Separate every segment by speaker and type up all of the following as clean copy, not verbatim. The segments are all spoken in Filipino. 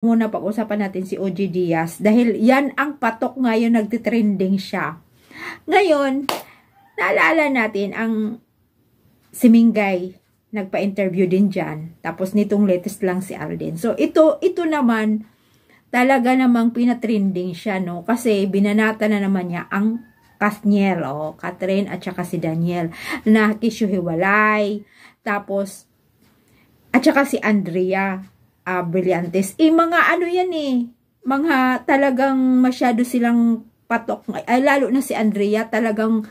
Speaker 1: Muna pag-usapan natin si OG Diaz dahil yan ang patok ngayon, nagtitrending siya. Ngayon, naalala natin ang si Mingay, nagpa-interview din dyan. Tapos nitong latest lang si Alden. So ito naman, talaga namang pinatrending siya, no? Kasi binanata na naman niya ang Kathniel, Catherine at saka si Daniel, na kisyuhiwalay. Tapos, at saka si Andrea Brillantes. Mga ano yan mga talagang masyado silang patok. Ay, lalo na si Andrea, talagang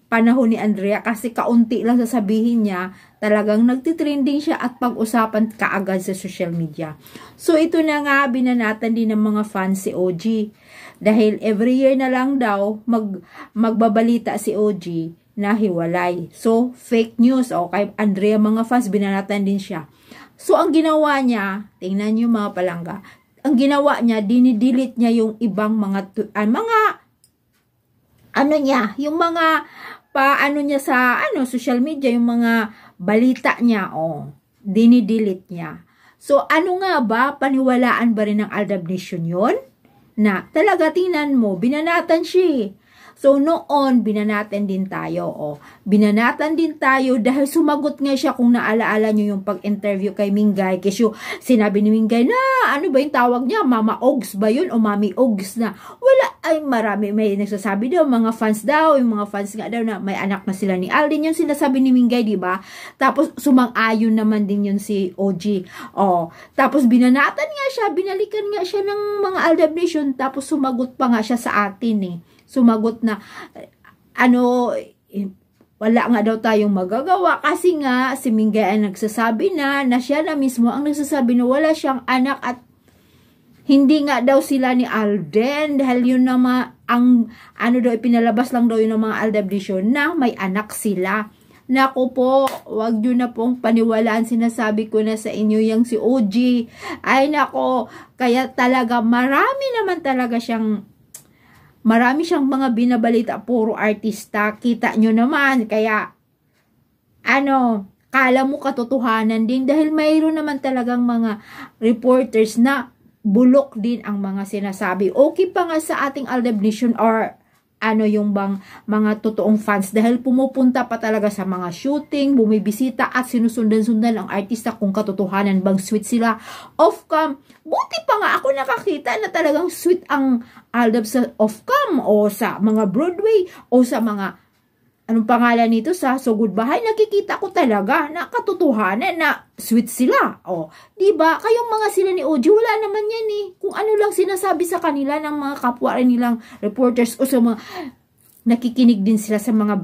Speaker 1: panahon ni Andrea kasi kaunti lang sasabihin niya, talagang nagtitrending siya at pag-usapan kaagad sa social media. So ito na nga, binanatan din ng mga fans si OG. Dahil every year na lang daw magbabalita si OG na hiwalay. So fake news. Kay Andrea mga fans, binanatan din siya. So, ang ginawa niya, tingnan niyo mga palangga, ang ginawa niya, dinidelete niya yung ibang yung mga paano niya sa social media, yung mga balita niya, dinidelete niya. So, ano nga ba, paniwalaan ba rin ng Aldab Nation yun? Na, talaga tingnan mo, binanatan siya. So, noon, binanatan din tayo. Binanatan din tayo dahil sumagot nga siya, kung naalaala nyo yung pag-interview kay Mingay. Kasi sinabi ni Mingay na, ano ba yung tawag niya? Mama Ogs ba yun? O Mami Ogs na? Wala, ay marami. May nagsasabi daw, mga fans daw. Yung mga fans nga daw na may anak na sila ni Alden. Yung sinasabi ni Mingay, diba? Tapos, sumang-ayon naman din yun si OG. Tapos, binanatan nga siya. Binalikan nga siya ng mga Aldab Nation. Tapos, sumagot pa nga siya sa atin Sumagot na, wala nga daw tayong magagawa kasi nga si Mingay ay nagsasabi na siya na mismo ang nagsasabi na wala siyang anak at hindi nga daw sila ni Alden dahil yun naman ang ipinalabas lang daw yun ng mga Aldab Nation na may anak sila. Naku po, wag nyo na pong paniwalaan, sinasabi ko na sa inyo yung si OG. Ay nako, kaya talaga marami siyang mga binabalita, puro artista, kita nyo naman, kaya, kala mo katotohanan din, dahil mayroon naman talagang mga reporters na bulok din ang mga sinasabi. Okay pa nga sa ating Aldab Nation or yung bang mga totoong fans, dahil pumupunta pa talaga sa mga shooting, bumibisita at sinusundan-sundan ang artista kung katotohanan bang sweet sila off-cam. Buti pa nga ako nakakita na talagang sweet ang Aldab sa off-cam o sa mga Broadway o sa mga anong pangalan nito sa So Good Bahay, nakikita ko talaga na katotohanan na sweet sila. Diba? Kayong mga sila ni OG, wala naman yan Kung ano lang sinasabi sa kanila ng mga kapwa rin nilang reporters o sa mga nakikinig din sila sa mga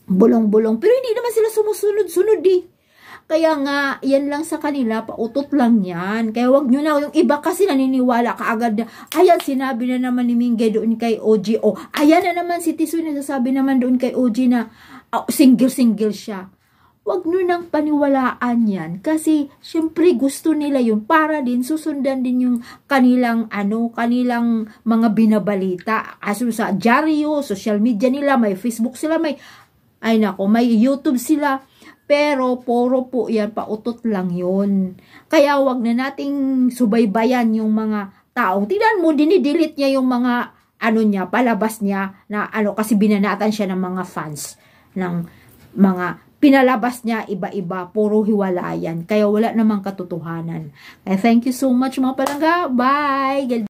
Speaker 1: bulong-bulong. Pero hindi naman sila sumusunod-sunod Kaya nga, yan lang sa kanila, pautot lang yan. Kaya wag nyo na, yung iba kasi naniniwala kaagad na, ayan, sinabi na naman ni Mingay doon kay OG, ayan na naman si Tisoy, nasasabi naman doon kay OG na single-single siya. Wag nyo nang paniwalaan yan. Kasi, syempre, gusto nila yun para din, susundan din yung kanilang mga binabalita. Aso sa dyaryo, social media nila, may Facebook sila, may YouTube sila. Pero, puro po yan, pautot lang yun. Kaya, wag na nating subaybayan yung mga tao. Tignan mo, dinidelete niya yung mga, palabas niya, na kasi binanatan siya ng mga fans, ng mga, pinalabas niya, iba-iba, puro hiwalayan. Kaya, wala namang katotohanan. Kaya, thank you so much mga palangga. Bye!